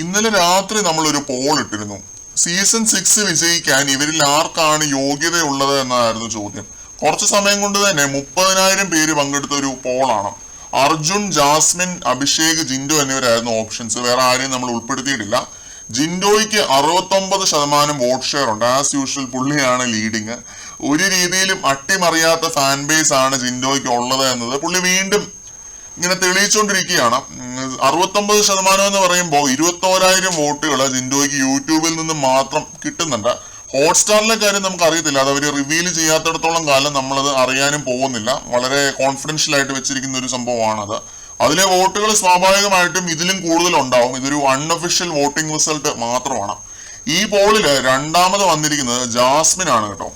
ഇന്നലെ രാത്രി നമ്മളൊരു പോൾ ഇട്ടിരുന്നു. സീസൺ 6 വിജയിക്കാൻ ഇവരിൽ ആർക്കാണ് യോഗ്യതയുള്ളത് എന്നതായിരുന്നു ചോദ്യം. കുറച്ചു സമയം കൊണ്ട് തന്നെ 30,000 പേര് പങ്കെടുത്ത ഒരു പോളാണ്. അർജുൻ, ജാസ്മിൻ, അഭിഷേക്, ജിൻഡോ എന്നിവരായിരുന്നു ഓപ്ഷൻസ്. വേറെ ആരെയും നമ്മൾ ഉൾപ്പെടുത്തിയിട്ടില്ല. ജിൻഡോയ്ക്ക് 69% വോട്ട് ഷെയർ ഉണ്ട്. ആസ് യൂഷ്വൽ പുള്ളിയാണ് ലീഡിങ്. ഒരു രീതിയിലും അട്ടിമറിയാത്ത ഫാൻ ബേസ് ആണ് ജിൻഡോയ്ക്ക് ഉള്ളത് എന്നത് പുള്ളി വീണ്ടും ഇങ്ങനെ തെളിയിച്ചുകൊണ്ടിരിക്കുകയാണ്. 69% എന്ന് പറയുമ്പോൾ 21,000 വോട്ടുകൾ ജിൻഡോയ്ക്ക് യൂട്യൂബിൽ നിന്ന് മാത്രം കിട്ടുന്നുണ്ട്. ഹോട്ട്സ്റ്റാറിലെ കാര്യം നമുക്ക് അറിയത്തില്ല. അത് അവർ റിവീൽ ചെയ്യാത്തിടത്തോളം കാലം നമ്മളത് അറിയാനും പോകുന്നില്ല. വളരെ കോൺഫിഡൻഷ്യൽ ആയിട്ട് വെച്ചിരിക്കുന്ന ഒരു സംഭവമാണത്. അതിലെ വോട്ടുകൾ സ്വാഭാവികമായിട്ടും ഇതിലും കൂടുതൽ ഉണ്ടാവും. ഇതൊരു അൺഒഫീഷ്യൽ വോട്ടിംഗ് റിസൾട്ട് മാത്രമാണ്. ഈ പോളില് രണ്ടാമത് വന്നിരിക്കുന്നത് ജാസ്മിൻ ആണ് കേട്ടോ.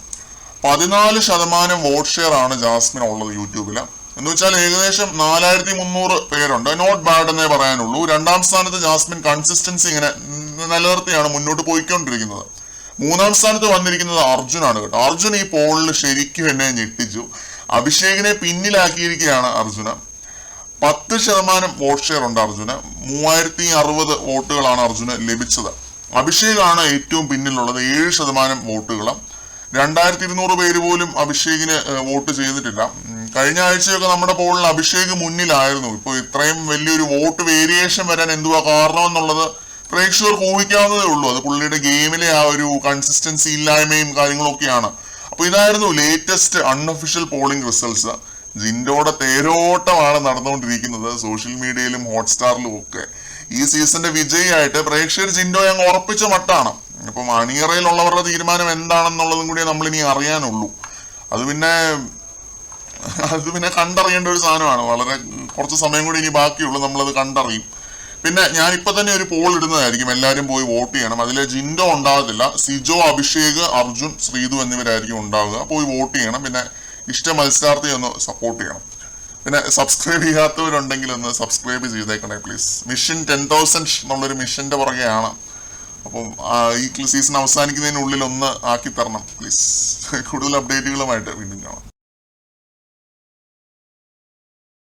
14% വോട്ട് ഷെയർ ആണ് ജാസ്മിൻ ഉള്ളത് യൂട്യൂബില്. എന്ന് വെച്ചാൽ ഏകദേശം 4,300 പേരുണ്ട്. നോട്ട് ബാഡ് എന്നേ പറയാനുള്ളൂ. രണ്ടാം സ്ഥാനത്ത് ജാസ്മിൻ കൺസിസ്റ്റൻസി ഇങ്ങനെ നിലനിർത്തിയാണ് മുന്നോട്ട് പോയിക്കൊണ്ടിരിക്കുന്നത്. മൂന്നാം സ്ഥാനത്ത് വന്നിരിക്കുന്നത് അർജുനാണ് കേട്ടോ. അർജുൻ ഈ പോളിൽ ശരിക്കും എന്നെ ഞെട്ടിച്ചു. അഭിഷേകിനെ പിന്നിലാക്കിയിരിക്കുകയാണ് അർജുന. 10% വോട്ട് ഷെയർ ഉണ്ട് അർജുന്. 3,060 വോട്ടുകളാണ് അർജുന് ലഭിച്ചത്. അഭിഷേകാണ് ഏറ്റവും പിന്നിലുള്ളത്, 7% വോട്ടുകൾ. 2,200 പേര് പോലും അഭിഷേകിന് വോട്ട് ചെയ്തിട്ടില്ല. കഴിഞ്ഞ ആഴ്ചയൊക്കെ നമ്മുടെ പോളിൽ അഭിഷേക് മുന്നിലായിരുന്നു. ഇപ്പോൾ ഇത്രയും വലിയൊരു വോട്ട് വേരിയേഷൻ വരാൻ എന്തുവാ കാരണം എന്നുള്ളത് പ്രേക്ഷകർക്ക് ഊഹിക്കാവുന്നതേ ഉള്ളൂ. അത് പുള്ളിയുടെ ഗെയിമിലെ ആ ഒരു കൺസിസ്റ്റൻസി ഇല്ലായ്മയും കാര്യങ്ങളൊക്കെയാണ്. അപ്പൊ ഇതായിരുന്നു ലേറ്റസ്റ്റ് അൺഒഫീഷ്യൽ പോളിംഗ് റിസൾട്ട്സ്. ജിൻഡോയുടെ തേരോട്ടമാണ് നടന്നുകൊണ്ടിരിക്കുന്നത് സോഷ്യൽ മീഡിയയിലും ഹോട്ട്സ്റ്റാറിലും ഒക്കെ. ഈ സീസണിന്റെ വിജയിയായിട്ട് പ്രേക്ഷകർ ജിൻഡോയെ അങ്ങ് ഉറപ്പിച്ച മട്ടാണ്. അപ്പം അണിയറയിലുള്ളവരുടെ തീരുമാനം എന്താണെന്നുള്ളതും കൂടി നമ്മൾ ഇനി അറിയാനുള്ളൂ. അത് പിന്നെ കണ്ടറിയേണ്ട ഒരു സാധനമാണ്. വളരെ കുറച്ച് സമയം കൂടി ഇനി ബാക്കിയുള്ളൂ, നമ്മളത് കണ്ടറിയും. പിന്നെ ഞാൻ ഇപ്പൊ തന്നെ ഒരു പോൾ ഇടുന്നതായിരിക്കും. എല്ലാവരും പോയി വോട്ട് ചെയ്യണം. അതിൽ ജിൻഡോ ഉണ്ടാകത്തില്ല. സിജോ, അഭിഷേക്, അർജുൻ, ശ്രീതു എന്നിവരായിരിക്കും ഉണ്ടാവുക. പോയി വോട്ട് ചെയ്യണം. പിന്നെ ഇഷ്ട മത്സരാർത്ഥിയെ ഒന്ന് സപ്പോർട്ട് ചെയ്യണം. പിന്നെ സബ്സ്ക്രൈബ് ചെയ്യാത്തവരുണ്ടെങ്കിൽ ഒന്ന് സബ്സ്ക്രൈബ് ചെയ്തേക്കണേ പ്ലീസ്. മിഷൻ 10,000 എന്നുള്ളൊരു മിഷന്റെ പുറകെയാണ്. അപ്പം ഈ സീസൺ അവസാനിക്കുന്നതിനുള്ളിൽ ഒന്ന് ആക്കി തരണം പ്ലീസ്. കൂടുതൽ അപ്ഡേറ്റുകളുമായിട്ട് വീണ്ടും കാണാം.